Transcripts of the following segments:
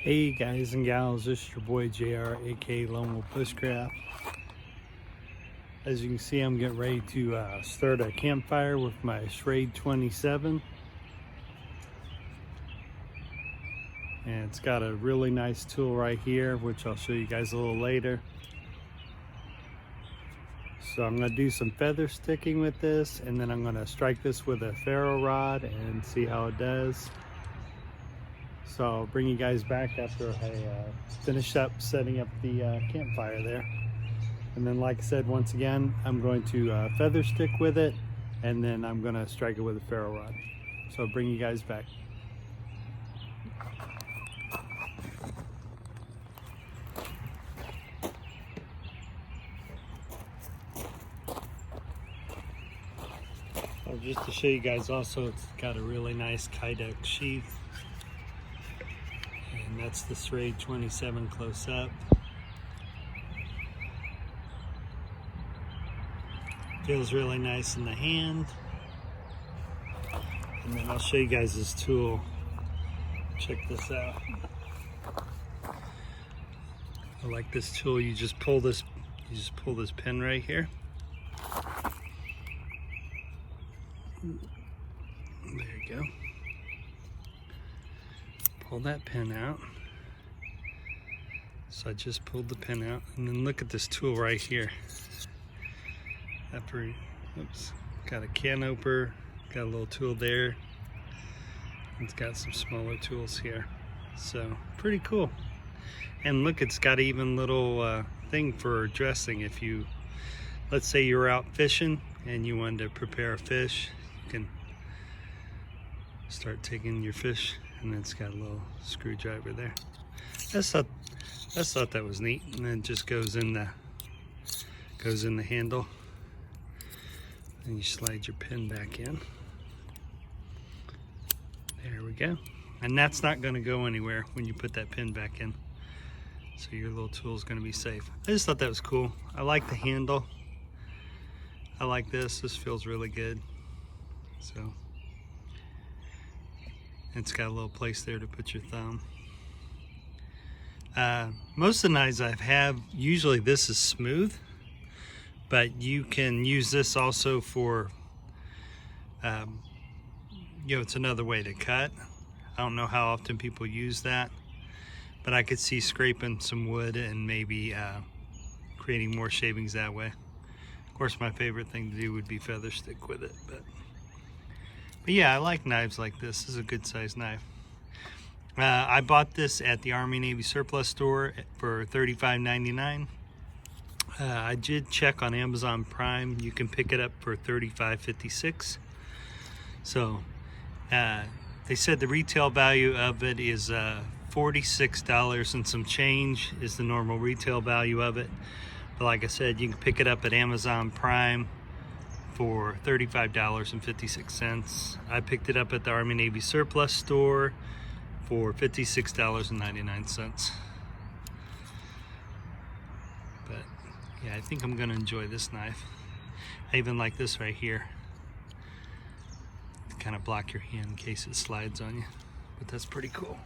Hey guys and gals, this is your boy JR, aka Lone Wolf Bushcraft. As you can see, I'm getting ready to start a campfire with my Schf27. And it's got a really nice tool right here, which I'll show you guys a little later. So I'm going to do some feather sticking with this, and then I'm going to strike this with a ferro rod and see how it does. So I'll bring you guys back after I finish up setting up the campfire there. And then, like I said, once again, I'm going to feather stick with it, and then I'm going to strike it with a ferro rod. So I'll bring you guys back. Just to show you guys also, it's got a really nice Kydex sheath. And that's the Schrade27 close up. Feels really nice in the hand. And then I'll show you guys this tool. Check this out. I like this tool. You just pull this pin right here. There you go. Pull that pin out. So I just pulled the pin out, and then look at this tool right here. Oops, got a can opener, got a little tool there. It's got some smaller tools here, so pretty cool. And look, it's got even little thing for dressing. If you, let's say you're out fishing and you wanted to prepare a fish, you can start taking your fish, and it's got a little screwdriver there. I thought that was neat. And then it just goes in the handle, and you slide your pin back in. There we go. And that's not going to go anywhere when you put that pin back in, so your little tool is going to be safe. I just thought that was cool. I like the handle. I like this. This feels really good. So it's got a little place there to put your thumb. Most of the knives I have, usually this is smooth, but you can use this also for, it's another way to cut. I don't know how often people use that, but I could see scraping some wood and maybe creating more shavings that way. Of course, my favorite thing to do would be feather stick with it, but yeah, I like knives like this. This is a good size knife. I bought this at the Army Navy surplus store for $35.99. I did check on Amazon Prime. You can pick it up for $35.56. So they said the retail value of it is $46 and some change is the normal retail value of it. But like I said, you can pick it up at Amazon Prime for $35.56. I picked it up at the Army Navy surplus store for $56.99. But yeah, I think I'm gonna enjoy this knife. I even like this right here to kind of block your hand in case it slides on you, but that's pretty cool.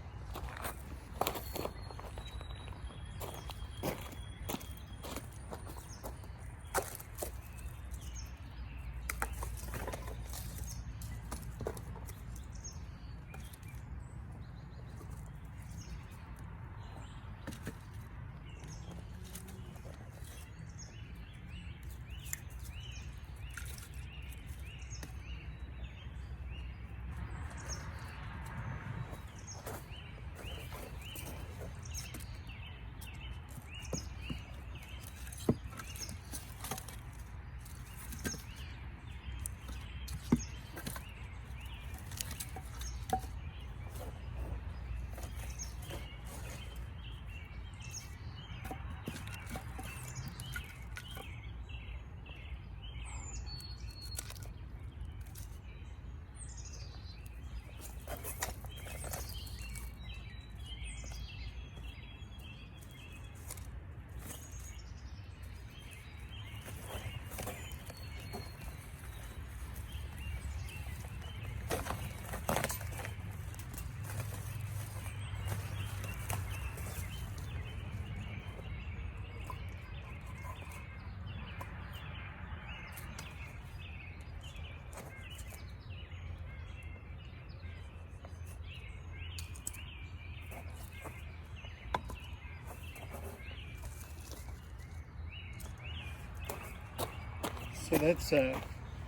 So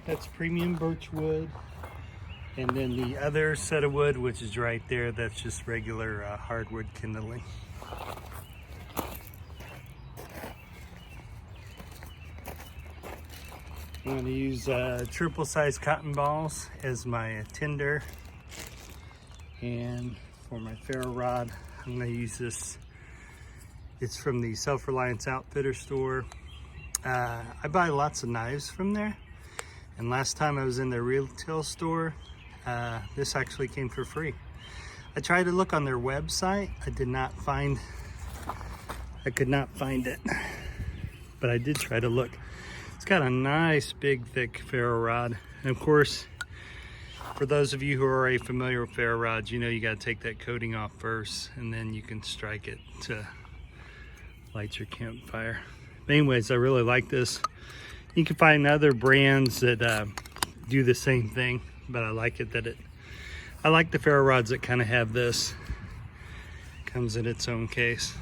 that's premium birch wood. And then the other set of wood, which is right there, that's just regular hardwood kindling. I'm going to use triple size cotton balls as my tinder. And for my ferro rod, I'm going to use this. It's from the Self-Reliance Outfitter store. I buy lots of knives from there. And last time I was in their retail store, this actually came for free. I tried to look on their website. I could not find it. But I did try to look. It's got a nice big thick ferro rod. And of course, for those of you who are already familiar with ferro rods, you know you got to take that coating off first, and then you can strike it to light your campfire. But anyways, I really like this. You can find other brands that do the same thing, but I like it that I like the ferro rods that kind of have this. Comes in its own case.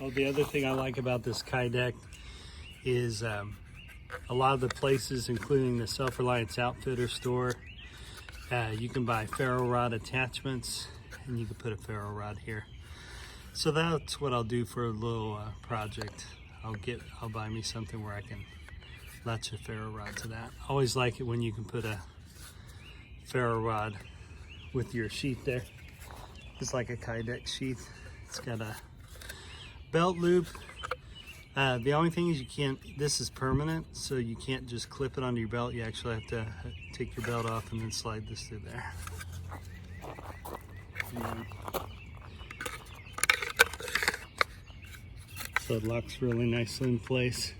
Oh, the other thing I like about this Kydeck is a lot of the places, including the Self-Reliance Outfitter store, you can buy ferro rod attachments, and you can put a ferro rod here. So that's what I'll do for a little project. I'll buy me something where I can latch a ferro rod to that. I always like it when you can put a ferro rod with your sheath there. It's like a Kydeck sheath. It's got a belt loop. The only thing is you can't, this is permanent, so you can't just clip it onto your belt. You actually have to take your belt off and then slide this through there. So it locks really nicely in place.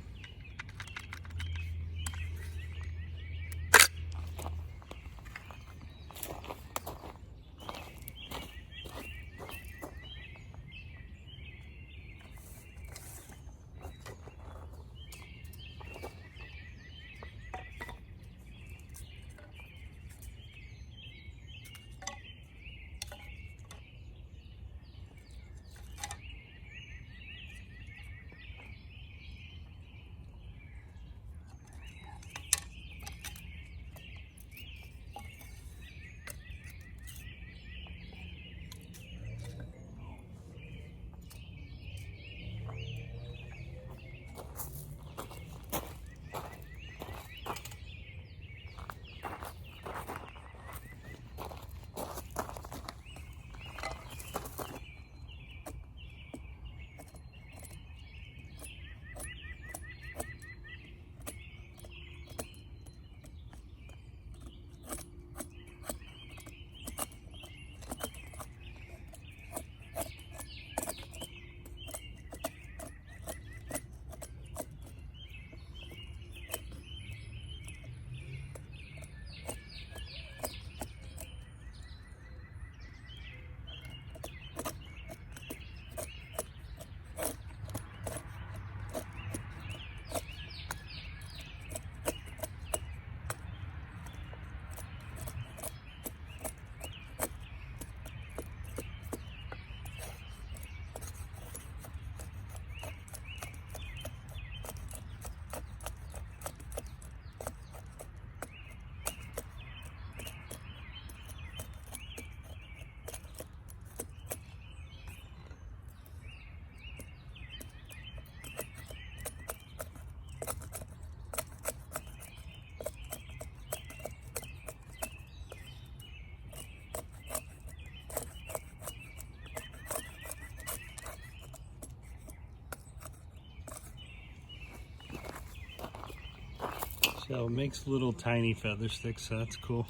So it makes little tiny feather sticks, so that's cool.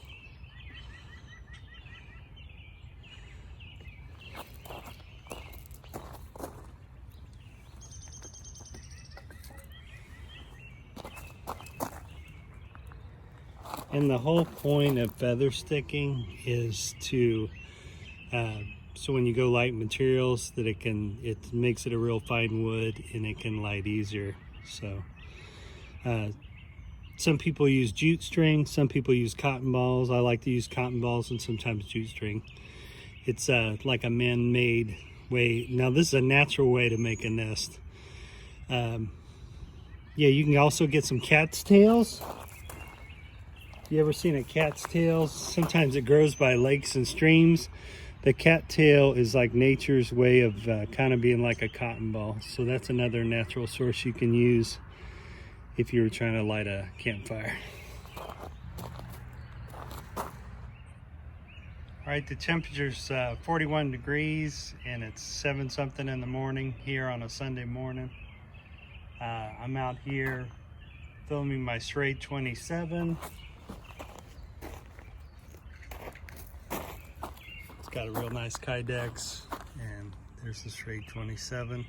And the whole point of feather sticking is to, so when you go light materials, that it makes it a real fine wood and it can light easier. So some people use jute string, some people use cotton balls. I like to use cotton balls and sometimes jute string. It's like a man-made way. Now this is a natural way to make a nest. Yeah, you can also get some cat's tails. You ever seen a cat's tail? Sometimes it grows by lakes and streams. The cat tail is like nature's way of kind of being like a cotton ball. So that's another natural source you can use if you were trying to light a campfire. All right, the temperature's 41 degrees and it's 7-something in the morning here on a Sunday morning. I'm out here filming my Schf27. Got a real nice Kydex, and there's the Schrade27.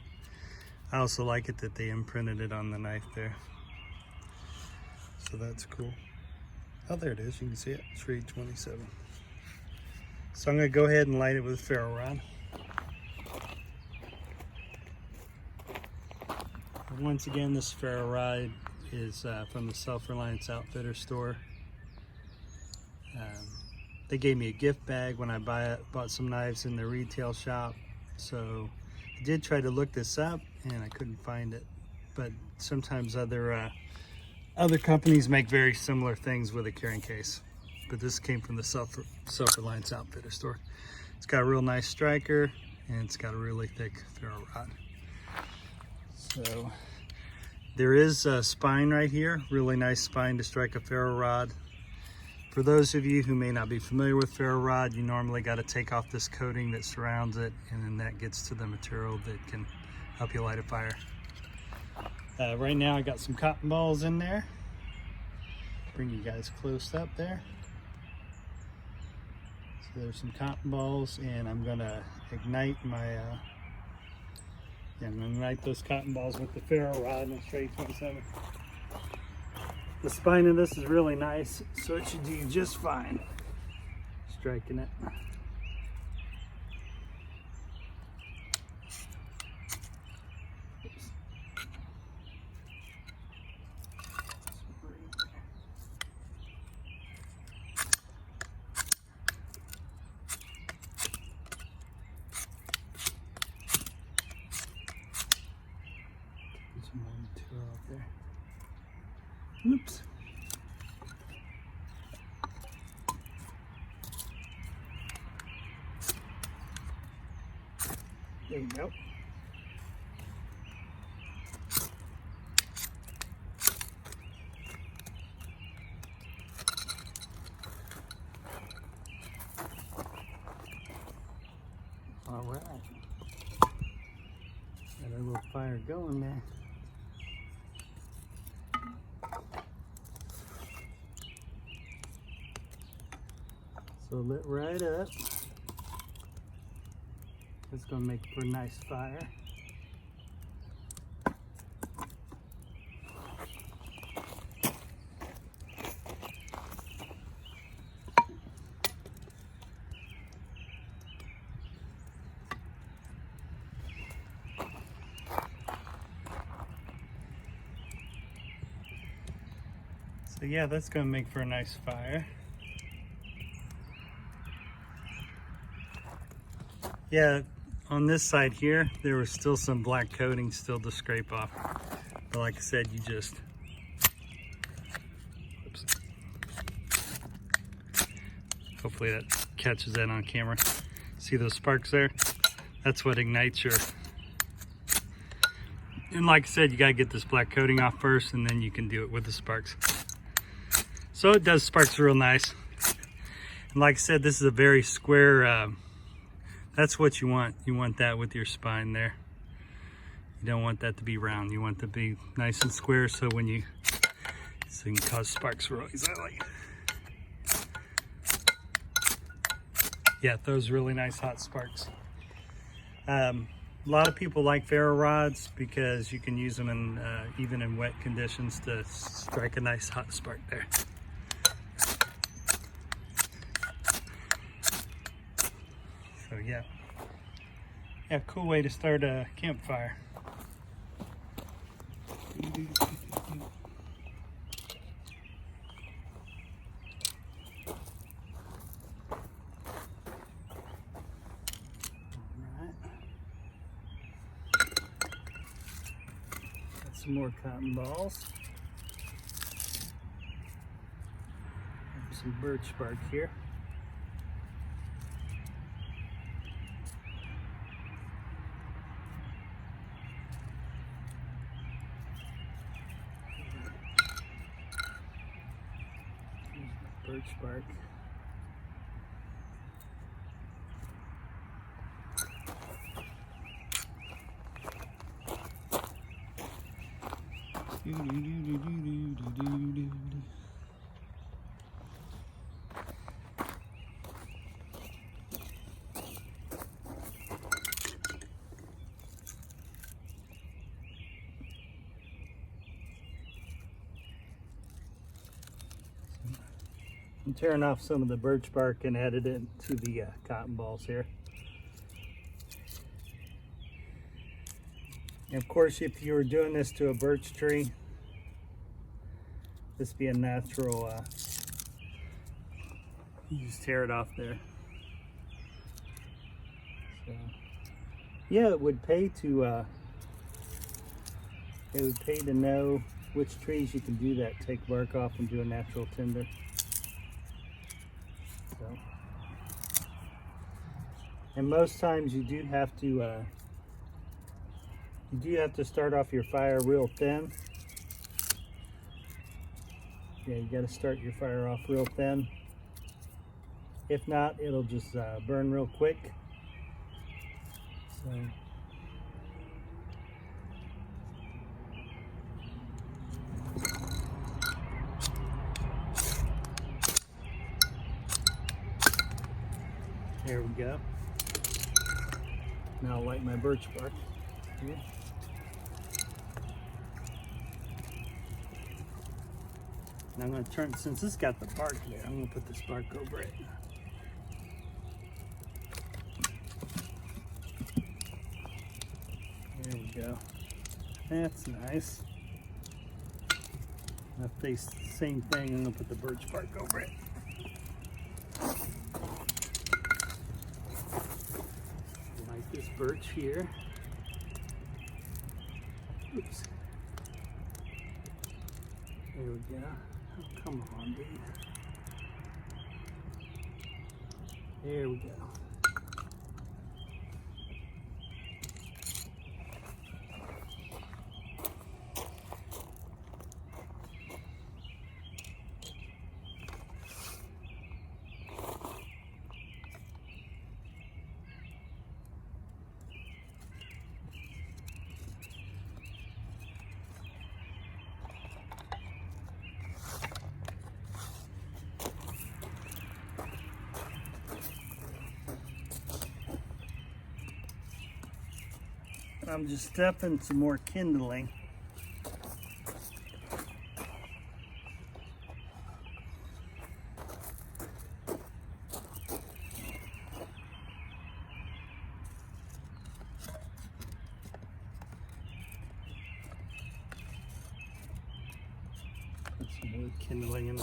I also like it that they imprinted it on the knife there, so that's cool. Oh, there it is, you can see it, Schrade27. So I'm going to go ahead and light it with a ferro rod. And once again, this ferro rod is from the Self-Reliance Outfitter store. They gave me a gift bag when I bought some knives in their retail shop. So I did try to look this up and I couldn't find it. But sometimes other companies make very similar things with a carrying case. But this came from the Self-Reliance Outfitter store. It's got a real nice striker and it's got a really thick ferro rod. So there is a spine right here, really nice spine to strike a ferro rod. For those of you who may not be familiar with ferro rod, you normally got to take off this coating that surrounds it, and then that gets to the material that can help you light a fire. Right now I got some cotton balls in there. Bring you guys close up there. So there's some cotton balls, and I'm gonna ignite my I'm gonna ignite those cotton balls with the ferro rod and the Schrade27. The spine of this is really nice, so it should do just fine striking it. Oops. Put some more material out there. Oops. There you go. All right. Got a little fire going there. So lit right up. It's going to make for a nice fire. So yeah, that's going to make for a nice fire. Yeah, on this side here, there was still some black coating still to scrape off. But like I said, you just, oops. Hopefully that catches that on camera. See those sparks there? That's what ignites your, and like I said, you gotta get this black coating off first and then you can do it with the sparks. So it does sparks real nice. And like I said, this is a very square, that's what you want. You want that with your spine there. You don't want that to be round. You want it to be nice and square, so when you so you can cause sparks real easily. Yeah, it throws really nice hot sparks. A lot of people like ferro rods because you can use them in even in wet conditions to strike a nice hot spark there. So yeah, cool way to start a campfire. Some more cotton balls. Some birch bark here. Here's birch bark. I'm tearing off some of the birch bark and added it to the cotton balls here. And of course, if you were doing this to a birch tree, this would be a natural, you just tear it off there. So, yeah, it would pay to know which trees you can do that, take bark off and do a natural tinder. So, and most times you do have to start off your fire real thin. Yeah, you got to start your fire off real thin. If not, it'll just burn real quick. So. There we go. Now I'll light my birch bark here. And I'm going to turn, since this got the bark there, I'm going to put this bark over it. There we go. That's nice. I'll face the same thing, I'm going to put the birch bark over it. This birch here. Oops. There we go. Oh, come on, dude. There we go. I'm just stuffing some more kindling. Put some more kindling in.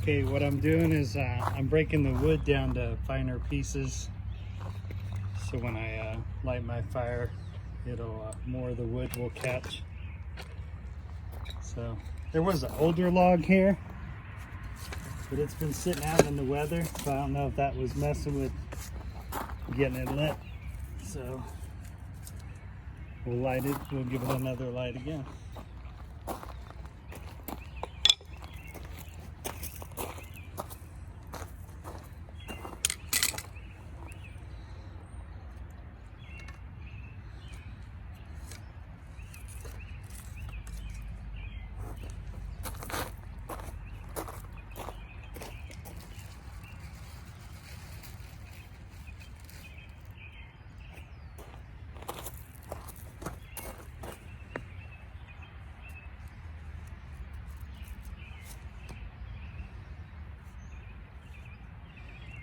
Okay, what I'm doing is I'm breaking the wood down to finer pieces, so when I light my fire, it'll more of the wood will catch. So there was an older log here, but it's been sitting out in the weather, so I don't know if that was messing with getting it lit. So we'll light it, we'll give it another light again.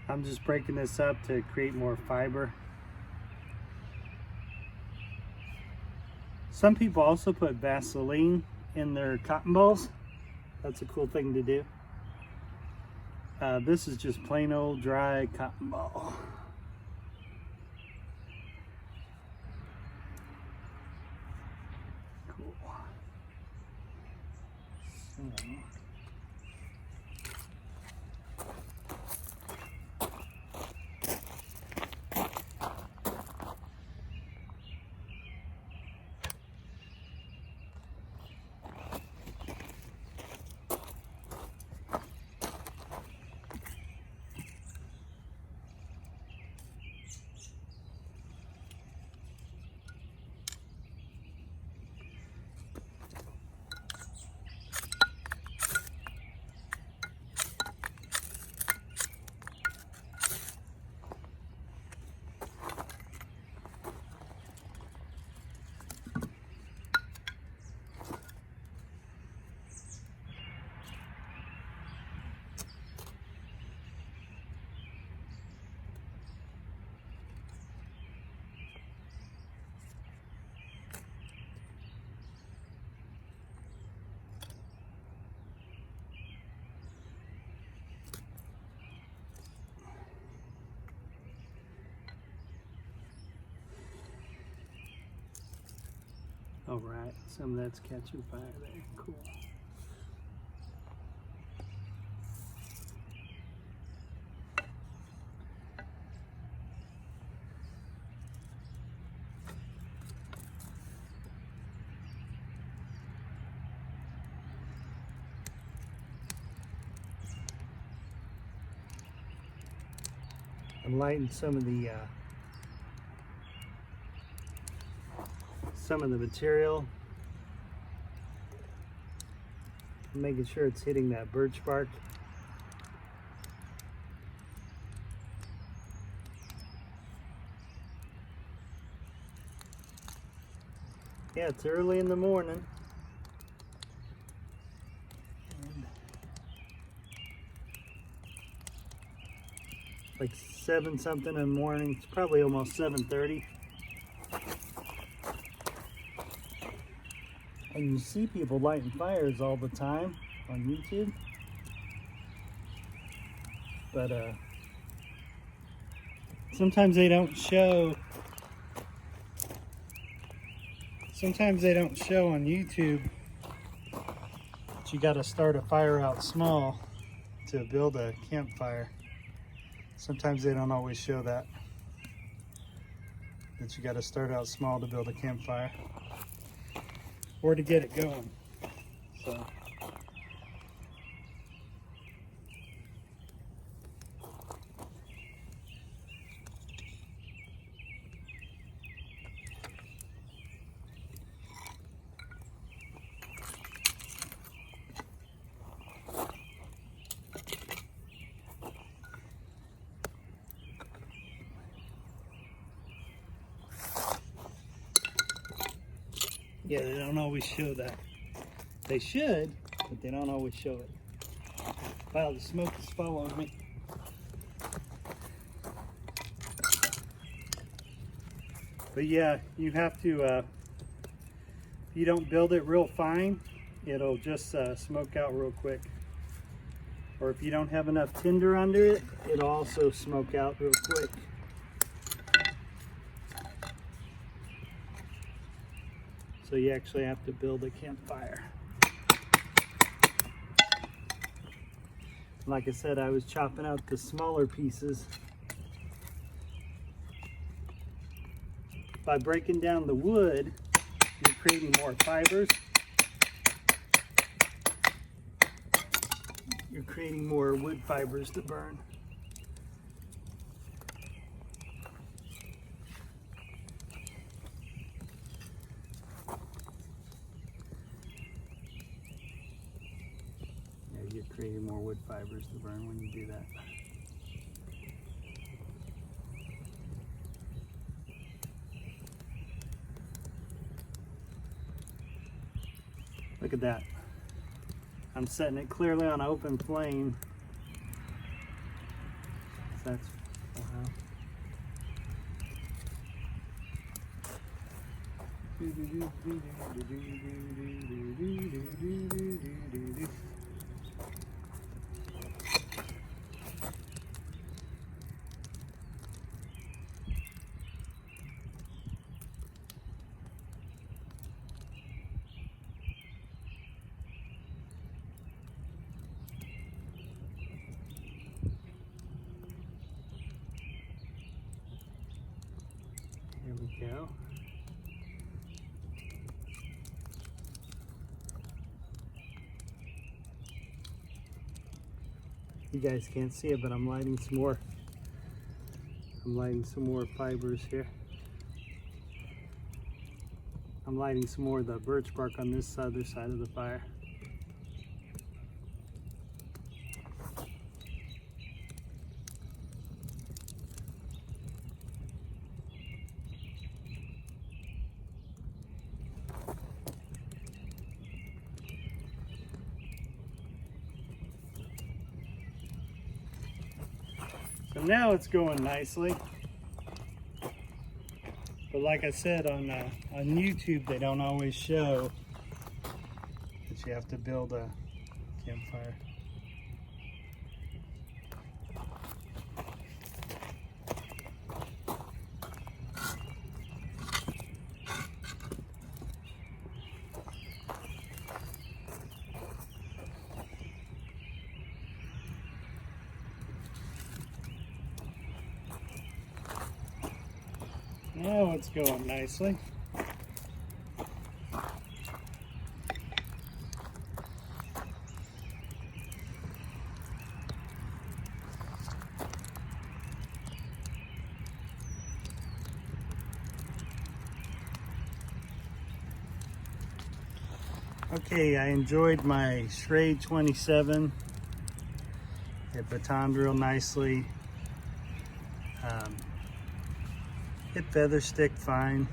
I'm just breaking this up to create more fiber. Some people also put Vaseline in their cotton balls. That's a cool thing to do. This is just plain old dry cotton ball. Cool. So, all right, some of that's catching fire there. Cool. I'm lighting some of the material. I'm making sure it's hitting that birch bark. Yeah, it's early in the morning. Like 7 something in the morning. It's probably almost 7:30. And you see people lighting fires all the time on YouTube. But sometimes they don't show Sometimes they don't show on YouTube that you got to start a fire out small to build a campfire. Sometimes they don't always show that you got to start out small to build a campfire or to get it going. So yeah, they don't always show that. They should, but they don't always show it. Wow, the smoke is following me. But yeah, you have to, if you don't build it real fine, it'll just smoke out real quick. Or if you don't have enough tinder under it, it'll also smoke out real quick. So you actually have to build a campfire. Like I said, I was chopping out the smaller pieces. By breaking down the wood, you're creating more fibers. You're creating more wood fibers to burn. You're creating more wood fibers to burn when you do that. Look at that. I'm setting it clearly on an open flame. That's, wow. There we go. You guys can't see it, but I'm lighting some more. I'm lighting some more fibers here. I'm lighting some more of the birch bark on this other side of the fire. So now it's going nicely. But like I said, on YouTube, they don't always show that you have to build a campfire. Now it's going nicely. Okay, I enjoyed my Schf27. It batoned real nicely. It feather sticked fine,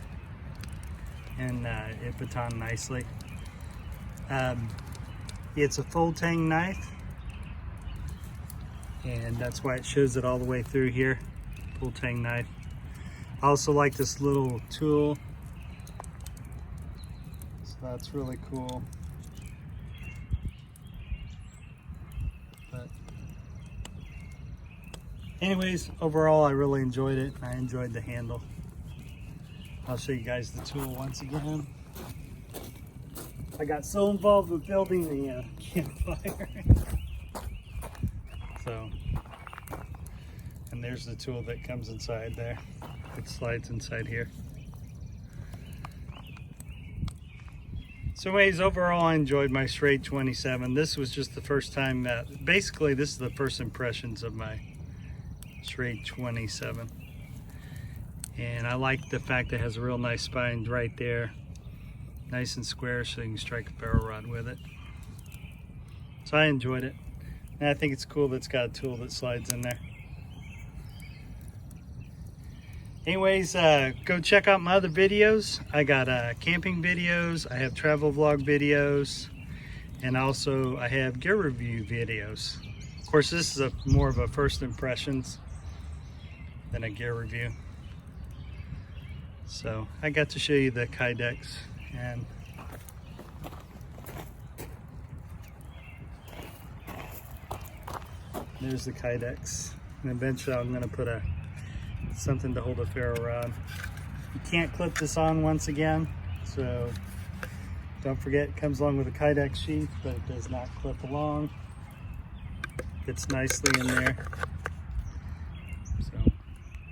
and it batoned nicely. It's a full tang knife, and that's why it shows it all the way through here. Full tang knife. I also like this little tool, so that's really cool. But anyways, overall I really enjoyed it. I enjoyed the handle. I'll show you guys the tool once again. I got so involved with building the campfire. So, and there's the tool that comes inside there. It slides inside here. So anyways, overall I enjoyed my Schfrade27. This was just the first time that, basically this is the first impressions of my Schfrade27. And I like the fact that it has a real nice spine right there. Nice and square so you can strike a ferro rod with it. So I enjoyed it. And I think it's cool that it's got a tool that slides in there. Anyways, go check out my other videos. I got camping videos, I have travel vlog videos, and also I have gear review videos. Of course, this is more of a first impressions than a gear review. So I got to show you the Kydex, and there's the Kydex. And eventually I'm going to put something to hold a ferro rod. You can't clip this on once again, so don't forget it comes along with a Kydex sheath, but it does not clip along. Fits nicely in there. So,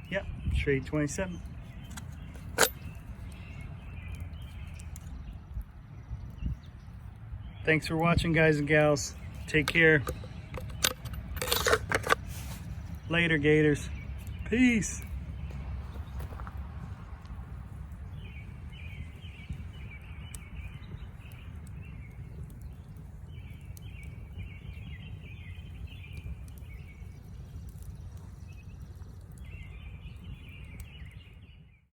yep, Schfrade27. Thanks for watching, guys and gals. Take care. Later, Gators. Peace.